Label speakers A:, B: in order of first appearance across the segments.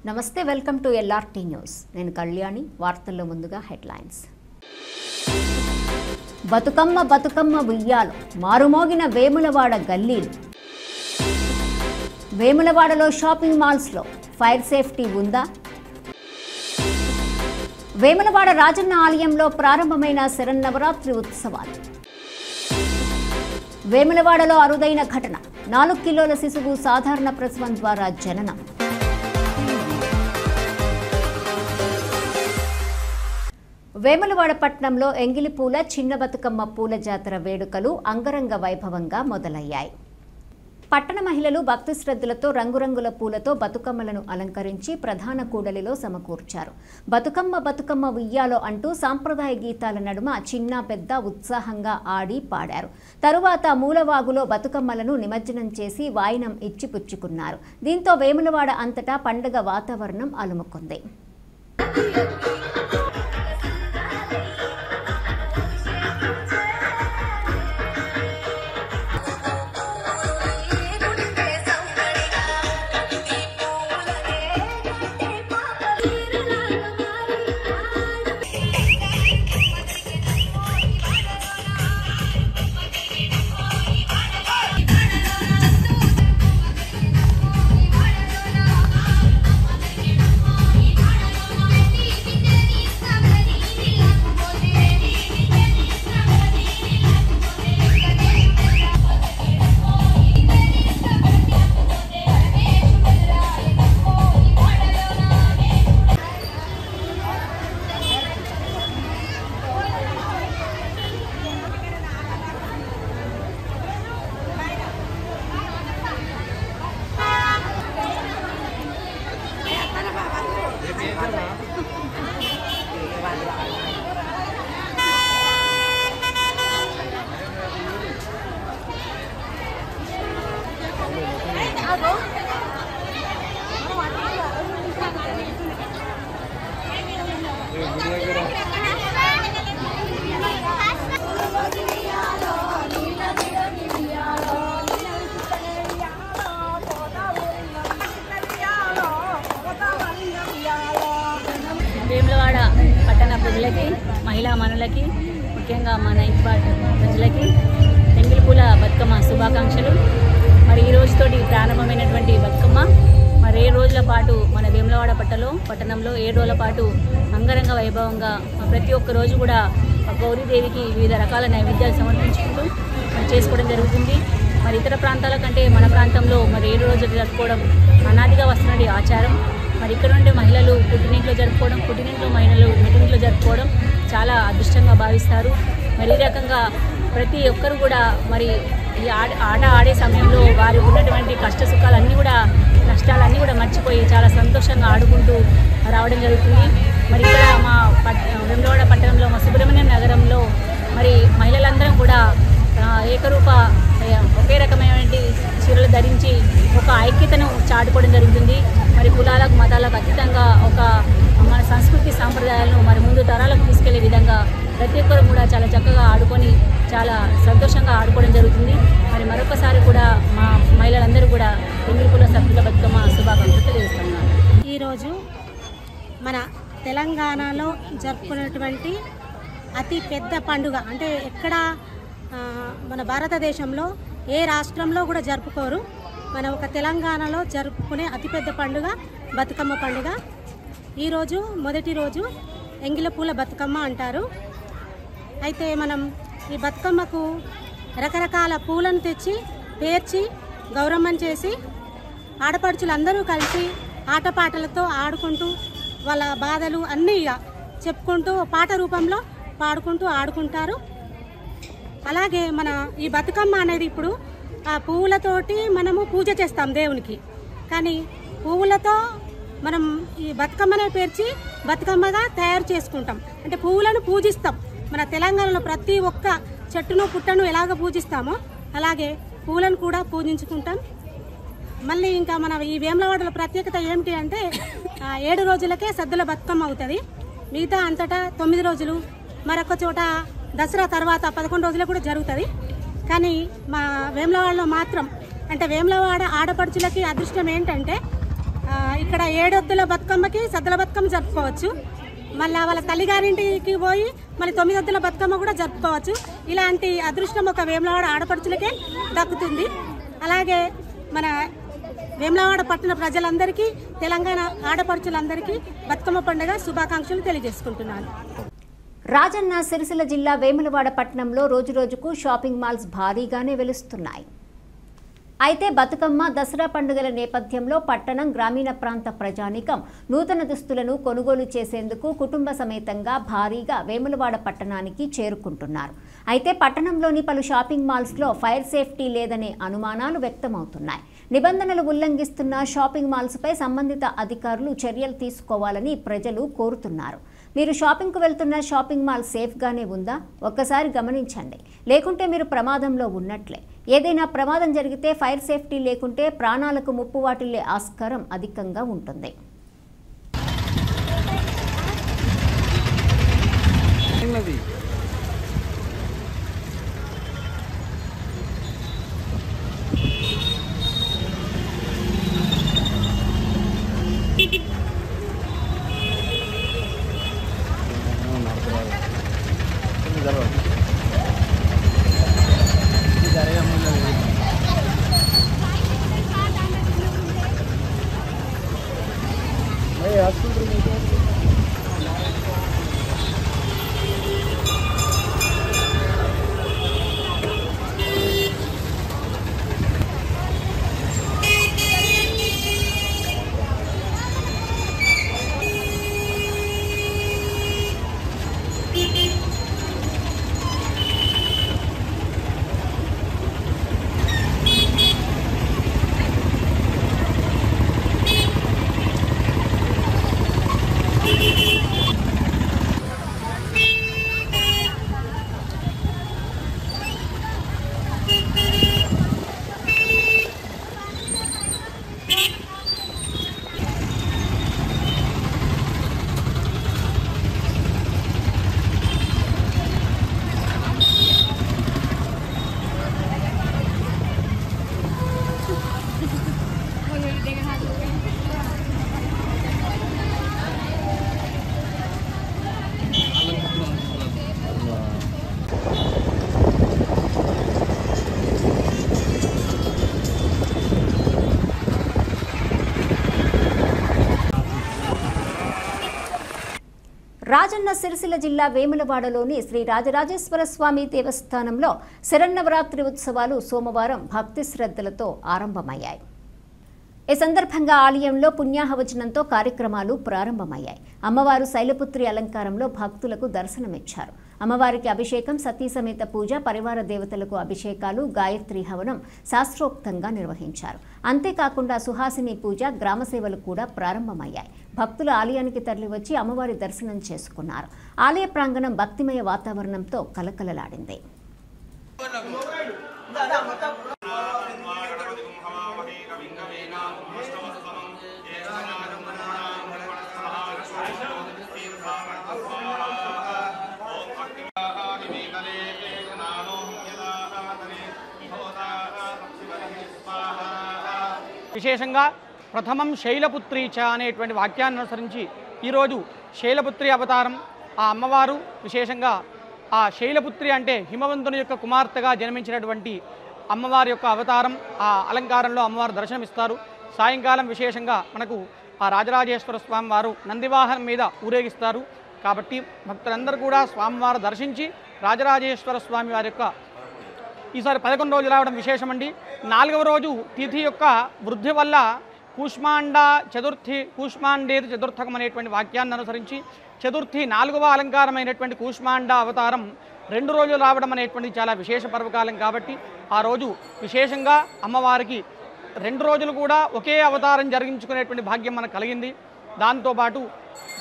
A: నమస్తే, welcome to LRT news. నేను కళ్యాణి. వార్తల్లో ముందుగా హెడ్లైన్స్. బతుకమ్మ బతుకమ్మ ఉయ్యాలో మారుమోగిన వేములవాడ గల్లీలు. వేములవాడలో షాపింగ్ మాల్స్లో ఫైర్ సేఫ్టీ ఉందా? వేములవాడ రాజన్న ఆలయంలో ప్రారంభమైన శరన్నవరాత్రి ఉత్సవాలు. వేములవాడలో అరుదైన ఘటన, 4 కిలోల శిశువు సాధారణ ప్రసవం ద్వారా జననం. వేములవాడ పట్టణంలో ఎంగిలిపూల చిన్న బతుకమ్మ పూల జాతర వేడుకలు అంగరంగ వైభవంగా మొదలయ్యాయి. పట్టణ మహిళలు భక్తి శ్రద్ధలతో రంగురంగుల పూలతో బతుకమ్మలను అలంకరించి ప్రధాన కూడలిలో సమకూర్చారు. బతుకమ్మ బతుకమ్మ ఉయ్యాలో అంటూ సాంప్రదాయ గీతాల నడుమ చిన్న పెద్ద ఉత్సాహంగా ఆడి పాడారు. తరువాత మూలవాగులో బతుకమ్మలను నిమజ్జనం చేసి వాయినం ఇచ్చి పుచ్చుకున్నారు. దీంతో వేములవాడ అంతటా పండుగ వాతావరణం అలుముకుంది.
B: వేములవాడ పట్టణ ప్రజలకి, మహిళా మనులకి, ముఖ్యంగా మన ఇంటి ప్రజలకి ఎంగిలిపూల బతుకమ్మ శుభాకాంక్షలు. మరి ఈ రోజుతోటి ప్రారంభమైనటువంటి బతుకమ్మ మరి 7 రోజుల పాటు మన వేములవాడ పట్టణంలో 7 రోజుల పాటు అంగరంగ వైభవంగా ప్రతి ఒక్క రోజు కూడా గౌరీదేవికి వివిధ రకాల నైవేద్యాలు సమర్పించుకుంటూ చేసుకోవడం జరుగుతుంది. మరి ఇతర ప్రాంతాల కంటే మన ప్రాంతంలో మరి 7 రోజులు జరుపుకోవడం అనాదిగా వస్తున్నది ఆచారం. మరి ఇక్కడ నుండి మహిళలు పుట్టినింట్లో జరుపుకోవడం, పుట్టినింట్లో మహిళలు మెట్టినింట్లో జరుపుకోవడం చాలా అదృష్టంగా భావిస్తారు. మరి ఈ రకంగా ప్రతి ఒక్కరు కూడా మరి ఈ ఆట ఆడే సమయంలో వారు ఉన్నటువంటి కష్ట సుఖాలన్నీ కూడా, నష్టాలన్నీ కూడా మర్చిపోయి చాలా సంతోషంగా ఆడుకుంటూ రావడం జరుగుతుంది. మరి ఇక్కడ మా వేములవాడ పట్టణంలో, మా సుబ్రహ్మణ్యం నగరంలో మరి మహిళలందరం కూడా ఏకరూప ఒకే రకమైనటువంటి చీరలు ధరించి ఒక ఐక్యతను చాటుకోవడం జరుగుతుంది. మరి కులాలకు మతాలకు అతీతంగా ఒక మన సంస్కృతి సాంప్రదాయాలను మరి ముందు తరాలకు తీసుకెళ్లే విధంగా ప్రతి ఒక్కరు కూడా చాలా చక్కగా ఆడుకొని చాలా సంతోషంగా ఆడుకోవడం జరుగుతుంది. మరి మరొకసారి కూడా మా మహిళలందరూ కూడా ఎంగిలిపూల సద్దుల బతుకమ్మ శుభాకాంక్షలు తెలియజేస్తున్నారు.
C: ఈరోజు మన తెలంగాణలో జరుపుకున్నటువంటి అతి పెద్ద పండుగ, అంటే ఎక్కడ మన భారతదేశంలో ఏ రాష్ట్రంలో కూడా జరుపుకోరు. మన ఒక తెలంగాణలో జరుపుకునే అతిపెద్ద పండుగ బతుకమ్మ పండుగ. ఈరోజు మొదటి రోజు ఎంగిలిపూల బతుకమ్మ అంటారు. అయితే మనం ఈ బతుకమ్మకు రకరకాల పూలను తెచ్చి పేర్చి గౌరమ్మని చేసి ఆడపడుచులందరూ కలిసి ఆటపాటలతో ఆడుకుంటూ వాళ్ళ బాధలు అన్నీ చెప్పుకుంటూ పాట రూపంలో పాడుకుంటూ ఆడుకుంటారు. అలాగే మన ఈ బతుకమ్మ అనేది ఇప్పుడు ఆ పువ్వులతోటి మనము పూజ చేస్తాం దేవునికి. కానీ పువ్వులతో మనం ఈ బతుకమ్మనే పేర్చి బతుకమ్మగా తయారు చేసుకుంటాం. అంటే పువ్వులను పూజిస్తాం. మన తెలంగాణలో ప్రతి ఒక్క చెట్టును పుట్టను ఎలాగ పూజిస్తామో అలాగే పువ్వులను కూడా పూజించుకుంటాం. మళ్ళీ ఇంకా మన ఈ వేములవాడలో ప్రత్యేకత ఏమిటి అంటే 7 రోజులకే సద్దుల బతుకమ్మ అవుతుంది. మిగతా అంతటా 9 రోజులు, మరొక చోట దసరా తర్వాత 11 రోజులు కూడా జరుగుతుంది. కానీ మా వేములవాడలో మాత్రం, అంటే వేములవాడ ఆడపడుచులకి అదృష్టం ఏంటంటే ఇక్కడ 7 ఒత్తుల బతుకమ్మకి సద్దుల బతుకమ్మ జరుపుకోవచ్చు. మళ్ళీ వాళ్ళ తల్లిగారింటికి పోయి మళ్ళీ 9 ఒత్తుల బతుకమ్మ కూడా జరుపుకోవచ్చు. ఇలాంటి అదృష్టం ఒక వేములవాడ ఆడపడుచులకే దక్కుతుంది. అలాగే మన వేములవాడ పట్టణ ప్రజలందరికీ, తెలంగాణ ఆడపడుచులందరికీ బతుకమ్మ పండుగ శుభాకాంక్షలు తెలియజేసుకుంటున్నాను.
A: రాజన్న సిరిసిల్ల జిల్లా వేములవాడ పట్టణంలో రోజురోజుకు షాపింగ్ మాల్స్ భారీగానే వెలుస్తున్నాయి. అయితే బతుకమ్మ, దసరా పండుగల నేపథ్యంలో పట్టణం, గ్రామీణ ప్రాంత ప్రజానీకం నూతన దుస్తులను కొనుగోలు చేసేందుకు కుటుంబ సమేతంగా భారీగా వేములవాడ పట్టణానికి చేరుకుంటున్నారు. అయితే పట్టణంలోని పలు షాపింగ్ మాల్స్లో ఫైర్ సేఫ్టీ లేదనే అనుమానాలు వ్యక్తమవుతున్నాయి. నిబంధనలు ఉల్లంఘిస్తున్న షాపింగ్ మాల్స్పై సంబంధిత అధికారులు చర్యలు తీసుకోవాలని ప్రజలు కోరుతున్నారు. మీరు షాపింగ్కు వెళ్తున్న షాపింగ్ మాల్ సేఫ్గానే ఉందా? ఒక్కసారి గమనించండి. లేకుంటే మీరు ప్రమాదంలో ఉన్నట్లే. ఏదైనా ప్రమాదం జరిగితే ఫైర్ సేఫ్టీ లేకుంటే ప్రాణాలకు ముప్పు వాటిల్లే ఆస్కారం అధికంగా ఉంటుంది. రాజన్న సిరిసిల్ల జిల్లా వేములవాడలోని శ్రీ రాజరాజేశ్వర స్వామి దేవస్థానంలో శరన్నవరాత్రి ఉత్సవాలు సోమవారం భక్తి శ్రద్ధలతో ఆరంభమయ్యాయి. ఈ సందర్భంగా ఆలయంలో పుణ్యాహవచనంతో కార్యక్రమాలు ప్రారంభమయ్యాయి. అమ్మవారు శైలపుత్రి అలంకారంలో భక్తులకు దర్శనమిచ్చారు. అమ్మవారికి అభిషేకం, సతీ సమేత పూజ, పరివార దేవతలకు అభిషేకాలు, గాయత్రి హవనం శాస్త్రోక్తంగా నిర్వహించారు. అంతేకాకుండా సుహాసిని పూజ, గ్రామ సేవలు కూడా ప్రారంభమయ్యాయి. భక్తులు ఆలయానికి తరలివచ్చి అమ్మవారి దర్శనం చేసుకున్నారు. ఆలయ ప్రాంగణం భక్తిమయ వాతావరణంతో కలకలలాడింది.
D: విశేషంగా ప్రథమం శైలపుత్రి చ అనేటువంటి వాక్యాన్ని అనుసరించి ఈరోజు శైలపుత్రి అవతారం, ఆ అమ్మవారు విశేషంగా ఆ శైలపుత్రి అంటే హిమవంతుని యొక్క కుమార్తెగా జన్మించినటువంటి అమ్మవారి యొక్క అవతారం, ఆ అలంకారంలో అమ్మవారు దర్శనమిస్తారు. సాయంకాలం విశేషంగా మనకు ఆ రాజరాజేశ్వర స్వామి వారు నందివాహనం మీద ఊరేగిస్తారు. కాబట్టి భక్తులందరూ కూడా స్వామివారు దర్శించి రాజరాజేశ్వర స్వామి వారి యొక్క ఈసారి 11 రోజులు రావడం విశేషమండి. 4వ రోజు తిథి యొక్క వృద్ధి వల్ల కూష్మాండేది చతుర్థకం అనేటువంటి వాక్యాన్ని అనుసరించి చతుర్థి 4వ అలంకారమైనటువంటి కూష్మాండ అవతారం 2 రోజులు రావడం అనేటువంటిది చాలా విశేష పర్వకాలం. కాబట్టి ఆ రోజు విశేషంగా అమ్మవారికి 2 రోజులు కూడా ఒకే అవతారం జరిగించుకునేటువంటి భాగ్యం మనకు కలిగింది. దాంతోపాటు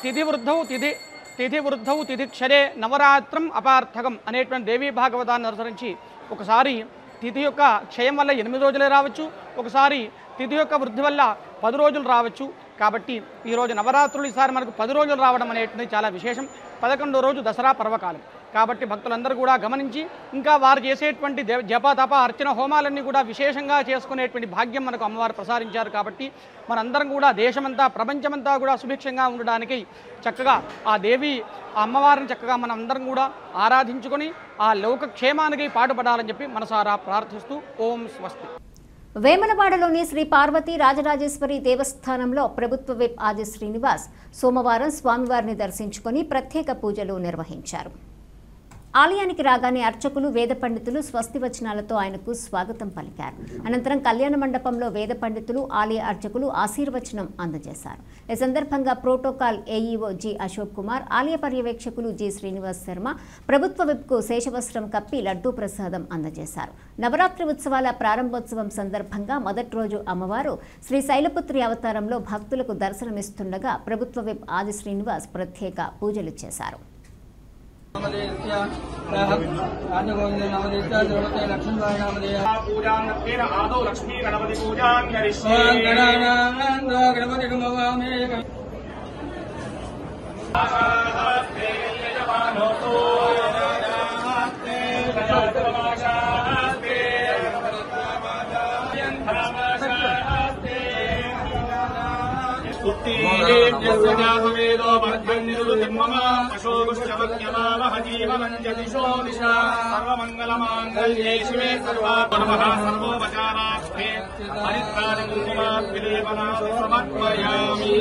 D: తిథి వృద్ధౌ తిథిక్షరే నవరాత్రం అపార్థకం అనేటువంటి దేవీ భాగవతాన్ని అనుసరించి ఒకసారి తిథి యొక్క క్షయం వల్ల 8 రోజులే రావచ్చు, ఒకసారి తిథి యొక్క వృద్ధి వల్ల 10 రోజులు రావచ్చు. కాబట్టి ఈరోజు నవరాత్రులు ఈసారి మనకు 10 రోజులు రావడం అనేటువంటిది చాలా విశేషం. 11వ రోజు దసరా పర్వకాలం. కాబట్టి భక్తులందరూ కూడా గమనించి ఇంకా వారు చేసేటువంటి జప తప అర్చన హోమాలన్నీ కూడా విశేషంగా చేసుకునేటువంటి భాగ్యం మనకు అమ్మవారు ప్రసాదించారు. కాబట్టి మనందరం కూడా దేశమంతా ప్రపంచమంతా కూడా సుభిక్షంగా ఉండడానికి చక్కగా ఆ దేవి ఆ అమ్మవారిని చక్కగా మనం అందరం కూడా ఆరాధించుకొని ఆ లోకక్షేమానికి పాటుపడాలని చెప్పి మనసారా ప్రార్థిస్తూ ఓం స్వస్తి.
A: వేములవాడలోని శ్రీ పార్వతీ రాజరాజేశ్వరి దేవస్థానంలో ప్రభుత్వ విప్ ఆది శ్రీనివాస్ సోమవారం స్వామివారిని దర్శించుకొని ప్రత్యేక పూజలు నిర్వహించారు. ఆలయానికి రాగానే అర్చకులు వేద పండితులు స్వస్తి వచనాలతో ఆయనకు స్వాగతం పలికారు. అనంతరం కళ్యాణ మండపంలో వేద పండితులు ఆలయ అర్చకులు ఆశీర్వచనం అందజేశారు. ఈ సందర్భంగా protocol AEO G Ashok Kumar, ఆలయ పర్యవేక్షకులు జి శ్రీనివాస్ శర్మ ప్రభుత్వ విప్కు శేషవస్త్రం కప్పి లడ్డూ ప్రసాదం అందజేశారు. నవరాత్రి ఉత్సవాల ప్రారంభోత్సవం సందర్భంగా మొదటి రోజు అమ్మవారు శ్రీ శైలపుత్రి అవతారంలో భక్తులకు దర్శనమిస్తుండగా ప్రభుత్వ విప్ ఆది శ్రీనివాస్ ప్రత్యేక పూజలు చేశారు.
E: सर्वमंगलमांगल्ये शिवे सर्वोपचारार्थे हरिद्राणि कुङ्कुमार्घ्यलेपनां समर्पयामि.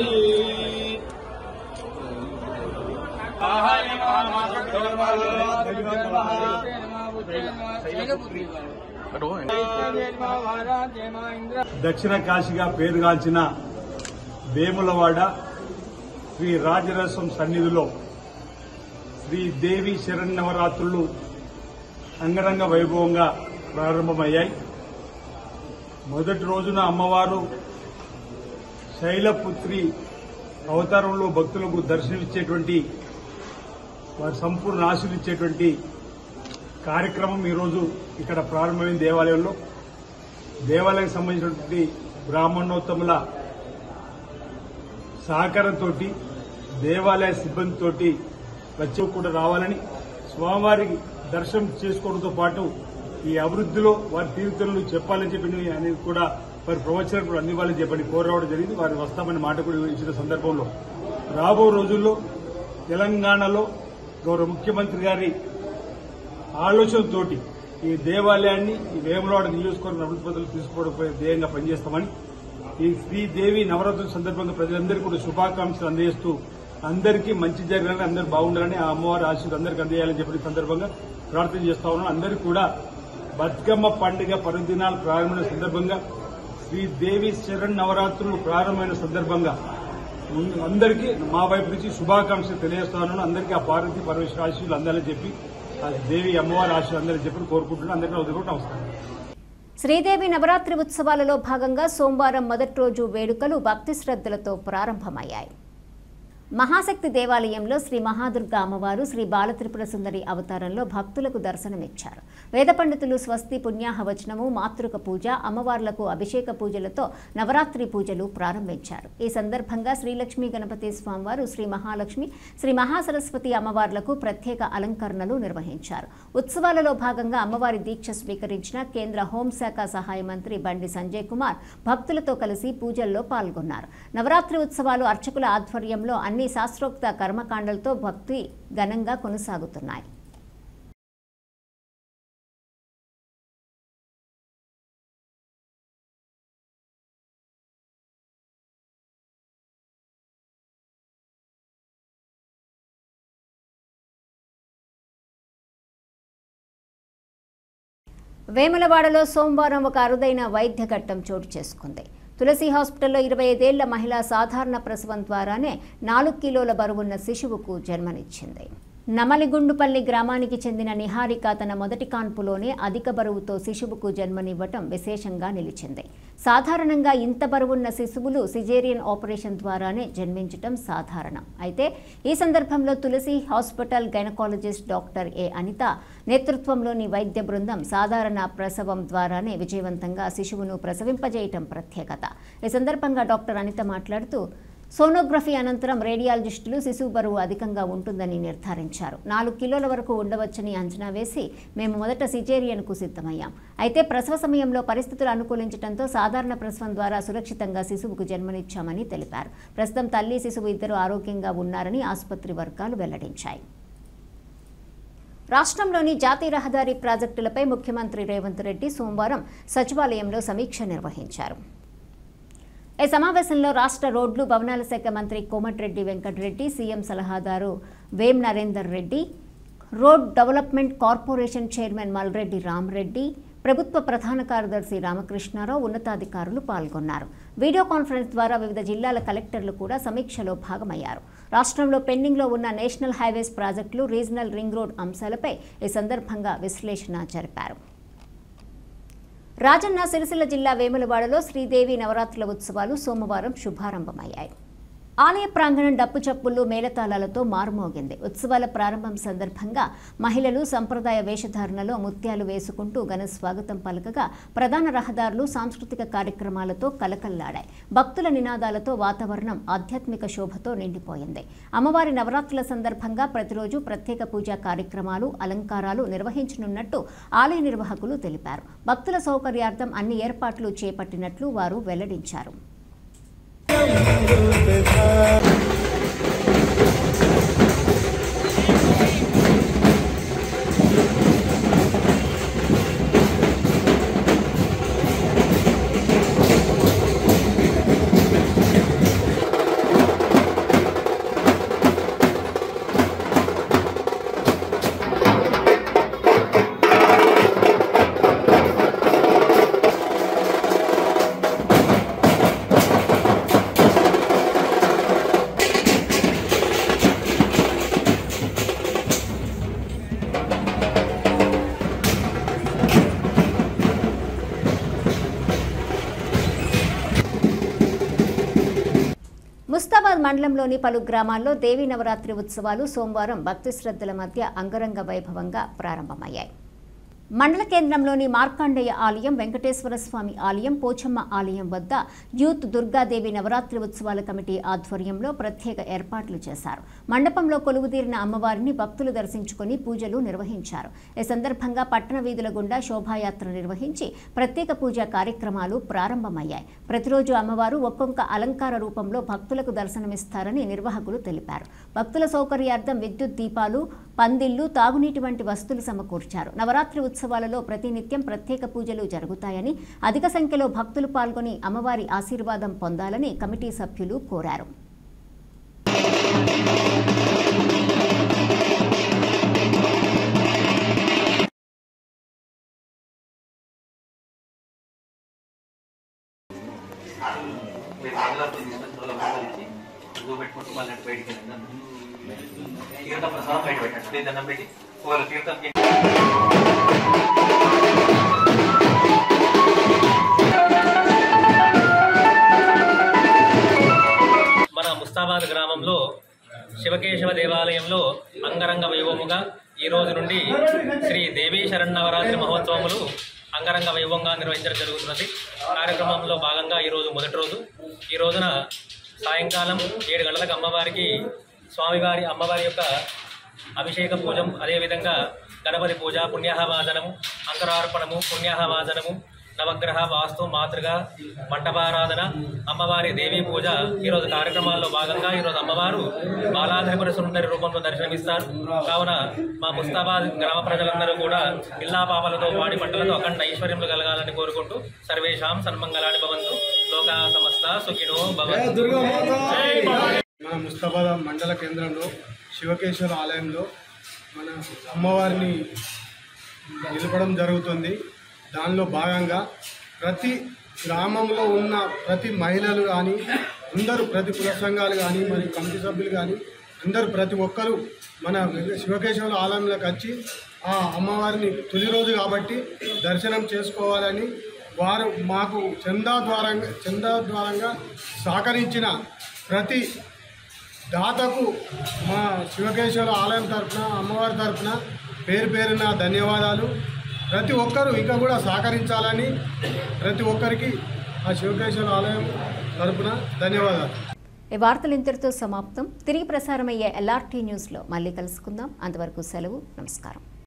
F: దక్షిణ కాశీగా పేరుగాంచిన వేములవాడ శ్రీ రాజరాజేశ్వరం సన్నిధిలో శ్రీదేవి శరన్నవరాత్రులు అంగరంగ వైభవంగా ప్రారంభమయ్యాయి. మొదటి రోజున అమ్మవారు శైలపుత్రి అవతారంలో భక్తులకు దర్శనమిచ్చేటువంటి వారి సంపూర్ణ ఆశీర్వించేటువంటి కార్యక్రమం ఈరోజు ఇక్కడ ప్రారంభమైన దేవాలయంలో దేవాలయానికి సంబంధించినటువంటి బ్రాహ్మణోత్తముల సహకారంతో దేవాలయ సిబ్బందితో వచ్చి కూడా రావాలని స్వామివారికి దర్శనం చేసుకోవడంతో పాటు ఈ అభివృద్దిలో వారి తీర్థులను చెప్పాలని చెప్పి అనేది కూడా వారి ప్రవచనం కూడా అందివ్వాలని చెప్పని కోరవడం జరిగింది. వారు వస్తామని మాట కూడా ఇచ్చిన సందర్భంలో రాబో రోజుల్లో తెలంగాణలో గౌరవ ముఖ్యమంత్రి గారి ఆలోచనతోటి ఈ దేవాలయాన్ని ఈ వేములవాడ నియోజకవర్గ అభివృద్ధి పథకాలు తీసుకోవడం ధ్యేయంగా పనిచేస్తామని ఈ శ్రీదేవి నవరాత్రుల సందర్భంగా ప్రజలందరికీ కూడా శుభాకాంక్షలు అందజేస్తూ అందరికీ మంచి జరగాలని, అందరూ బాగుండాలని, ఆ అమ్మవారి ఆశీర్వాదం అందరికీ అందజేయాలని చెప్పి సందర్భంగా ప్రార్థన చేస్తా ఉన్నాం. అందరికీ కూడా బతుకమ్మ పండుగ పర్వదినాలు ప్రారంభమైన సందర్భంగా శ్రీదేవి శరణ్ నవరాత్రులు ప్రారంభమైన సందర్భంగా అందరికీ మా వైపు నుంచి శుభాకాంక్షలు తెలియజేస్తా ఉన్నాను. అందరికీ ఆ పార్వతీ పరమేశ్వర ఆశీస్సులు అందాలని చెప్పి ఆ దేవి అమ్మవారి ఆశీస్సులు అందాలని చెప్పి కోరుకుంటున్నాను. అందరికీ ఉదయం నమస్కారం.
A: శ్రీదేవి నవరాత్రి ఉత్సవాలలో భాగంగా సోమవారం మొదటి రోజు వేడుకలు భక్తి శ్రద్ధలతో ప్రారంభమయ్యాయి. మహాశక్తి దేవాలయంలో శ్రీ మహాదుర్గ అమ్మవారు శ్రీ బాలత్రిపుర సుందరి అవతారంలో భక్తులకు దర్శనమిచ్చారు. వేద పండితులు స్వస్తి పుణ్యాహవచనము, మాతృక పూజ, అమ్మవార్లకు అభిషేక పూజలతో నవరాత్రి పూజలు ప్రారంభించారు. ఈ సందర్భంగా శ్రీలక్ష్మీ గణపతి స్వామివారు, శ్రీ మహాలక్ష్మి, శ్రీ మహాసరస్వతి అమ్మవార్లకు ప్రత్యేక అలంకరణలు నిర్వహించారు. ఉత్సవాలలో భాగంగా అమ్మవారి దీక్ష స్వీకరించిన కేంద్ర హోంశాఖ సహాయ మంత్రి బండి సంజయ్ కుమార్ భక్తులతో కలిసి పూజల్లో పాల్గొన్నారు. నవరాత్రి ఉత్సవాలు అర్చకుల ఆధ్వర్యంలో అన్ని శాస్త్రోక్త కర్మకాండలతో భక్తి ఘనంగా కొనసాగుతున్నాయి. వేములవాడలో సోమవారం ఒక అరుదైన వైద్య ఘట్టం చోటు చేసుకుంది. తులసి హాస్పిటల్లో 25 ఏళ్ల మహిళ సాధారణ ప్రసవం ద్వారానే 4 కిలోల బరువున్న శిశువుకు జన్మనిచ్చింది. నమలిగుండుపల్లి గ్రామానికి చెందిన నిహారిక తన మొదటి కాన్పులోనే అధిక బరువుతో శిశువుకు జన్మనివ్వటం విశేషంగా నిలిచింది. సాధారణంగా ఇంత బరువున్న శిశువులు సిజేరియన్ ఆపరేషన్ ద్వారానే జన్మించటం సాధారణం. అయితే ఈ సందర్భంలో Tulasi hospital gynaecologist doctor A Anitha నేతృత్వంలోని వైద్య బృందం సాధారణ ప్రసవం ద్వారానే విజయవంతంగా శిశువును ప్రసవింపజేయటం ప్రత్యేకత. ఈ సందర్భంగా డాక్టర్ అనిత మాట్లాడుతూ, సోనోగ్రఫీ అనంతరం రేడియాలజిస్టులు శిశువు బరువు అధికంగా ఉంటుందని నిర్ధారించారు. 4 కిలోల వరకు ఉండవచ్చని అంచనా వేసి మేము మొదట సిజేరియన్కు సిద్ధమయ్యాం. అయితే ప్రసవ సమయంలో పరిస్థితులు అనుకూలించడంతో సాధారణ ప్రసవం ద్వారా సురక్షితంగా శిశువుకు జన్మనిచ్చామని తెలిపారు. ప్రస్తుతం తల్లి శిశువు ఇద్దరు ఆరోగ్యంగా ఉన్నారని ఆసుపత్రి వర్గాలు వెల్లడించాయి. రాష్ట్రంలోని జాతీయ రహదారి ప్రాజెక్టులపై ముఖ్యమంత్రి రేవంత్ రెడ్డి సోమవారం సచివాలయంలో సమీక్ష నిర్వహించారు. ఈ సమావేశంలో రాష్ట్ర రోడ్లు భవనాల శాఖ మంత్రి కోమటిరెడ్డి వెంకటరెడ్డి, సీఎం సలహాదారు Vem Narender Reddy, road development corporation chairman Malreddy Ramreddy, ప్రభుత్వ ప్రధాన కార్యదర్శి రామకృష్ణారావు ఉన్నతాధికారులు పాల్గొన్నారు. వీడియో కాన్ఫరెన్స్ ద్వారా వివిధ జిల్లాల కలెక్టర్లు కూడా సమీక్షలో భాగమయ్యారు. రాష్ట్రంలో పెండింగ్లో ఉన్న నేషనల్ హైవేస్ ప్రాజెక్టులు, రీజనల్ రింగ్ రోడ్ అంశాలపై ఈ సందర్భంగా విశ్లేషణ జరిపారు. రాజన్న సిరిసిల్ల జిల్లా వేములవాడలో శ్రీదేవి నవరాత్రుల ఉత్సవాలు సోమవారం శుభారంభమయ్యాయి. ఆలయ ప్రాంగణం డప్పు చప్పుళ్లు, మేళతాళాలతో మారుమోగింది. ఉత్సవాల ప్రారంభం సందర్భంగా మహిళలు సంప్రదాయ వేషధారణలో ముత్యాలు వేసుకుంటూ ఘన స్వాగతం పలకగా ప్రధాన రహదారులు సాంస్కృతిక కార్యక్రమాలతో కలకల్లాడాయి. భక్తుల నినాదాలతో వాతావరణం ఆధ్యాత్మిక శోభతో నిండిపోయింది. అమ్మవారి నవరాత్రుల సందర్భంగా ప్రతిరోజు ప్రత్యేక పూజా కార్యక్రమాలు, అలంకారాలు నిర్వహించనున్నట్టు ఆలయ నిర్వాహకులు తెలిపారు. భక్తుల సౌకర్యార్థం అన్ని ఏర్పాట్లు చేపట్టినట్లు వారు వెల్లడించారు. ముస్తాబాద్ మండలంలోని పలు గ్రామాల్లో దేవీ నవరాత్రి ఉత్సవాలు సోమవారం భక్తి శ్రద్ధల మధ్య అంగరంగ వైభవంగా ప్రారంభమయ్యాయి. మండల కేంద్రంలోని మార్కాండేయ ఆలయం, వెంకటేశ్వర స్వామి ఆలయం, పోచమ్మ ఆలయం వద్ద యూత్ దుర్గాదేవి నవరాత్రి ఉత్సవాల కమిటీ ఆధ్వర్యంలో ప్రత్యేక ఏర్పాట్లు చేశారు. మండపంలో కొలువుదీరిన అమ్మవారిని భక్తులు దర్శించుకుని పూజలు నిర్వహించారు. ఈ సందర్భంగా పట్టణ వీధుల గుండా శోభాయాత్ర నిర్వహించి ప్రత్యేక పూజా కార్యక్రమాలు ప్రారంభమయ్యాయి. ప్రతిరోజు అమ్మవారు ఒక్కొక్క అలంకార రూపంలో భక్తులకు దర్శనమిస్తారని నిర్వాహకులు తెలిపారు. భక్తుల సౌకర్యార్థం విద్యుత్ దీపాలు, పందిళ్లు, తాగునీటి వంటి వస్తువులు సమకూర్చారు. నవరాత్రి ఉత్సవాలలో ప్రతినిత్యం ప్రత్యేక పూజలు జరుగుతాయని, అధిక సంఖ్యలో భక్తులు పాల్గొని అమ్మవారి ఆశీర్వాదం పొందాలని కమిటీ సభ్యులు కోరారు.
G: మన ముస్తాబాద్ గ్రామంలో శివకేశవ దేవాలయంలో అంగరంగ వైభవముగా ఈ రోజు నుండి శ్రీ దేవీ శరన్నవరాత్రి మహోత్సవములు అంగరంగ వైభవంగా నిర్వహించడం జరుగుతున్నది. కార్యక్రమంలో భాగంగా ఈరోజు మొదటి రోజు. ఈ రోజున సాయంకాలం 7 గంటలకు అమ్మవారికి స్వామివారి అమ్మవారి యొక్క అభిషేక పూజం, అదేవిధంగా గణపతి పూజ, పుణ్యాహవాదనము, అంకురార్పణము, పుణ్యాహవాదనము, నవగ్రహ వాస్తు మాతృక మంటపారాధన, అమ్మవారి దేవీ పూజ ఈరోజు కార్యక్రమాల్లో భాగంగా ఈరోజు అమ్మవారు బాలాధిపతి సుందరి రూపంలో దర్శనమిస్తారు. కావున మా ముస్తాబాద్ గ్రామ ప్రజలందరూ కూడా ఇల్లా పాపలతో వాడి పంటలతో అఖండ ఐశ్వర్యములు కలగాలని కోరుకుంటూ సర్వేషాం సన్మంగళాని భవంతు, లోకా సమస్త సుఖినో భవంతు.
H: మన ముస్తాబాద్ మండల కేంద్రంలో శివకేశ్వర ఆలయంలో మన అమ్మవారిని నిలపడం జరుగుతుంది. దానిలో భాగంగా ప్రతి గ్రామంలో ఉన్న ప్రతి మహిళలు కానీ అందరూ, ప్రతి కుల సంఘాలు కానీ మరియు కమిటీ సభ్యులు కానీ అందరూ ప్రతి ఒక్కరూ మన శివకేశవుల ఆలయంలోకి వచ్చి ఆ అమ్మవారిని తొలి రోజు కాబట్టి దర్శనం చేసుకోవాలని వారు మాకు చందా ద్వారంగా సహకరించిన ప్రతి దాతకు మా శివకేశవుల ఆలయం తరఫున, అమ్మవారి తరఫున పేరున ధన్యవాదాలు. ప్రతి ఒక్కరూ ఇంకా కూడా సహకరించాలని ప్రతి ఒక్కరికి ఆ శివకేశవుల ఆలయం తరఫున ధన్యవాదాలు.
A: ఈ వార్తలు ఇంతటితో సమాప్తం. తిరిగి ప్రసారమయ్యే LRT న్యూస్లో మళ్ళీ కలుసుకుందాం. అంతవరకు సెలవు. నమస్కారం.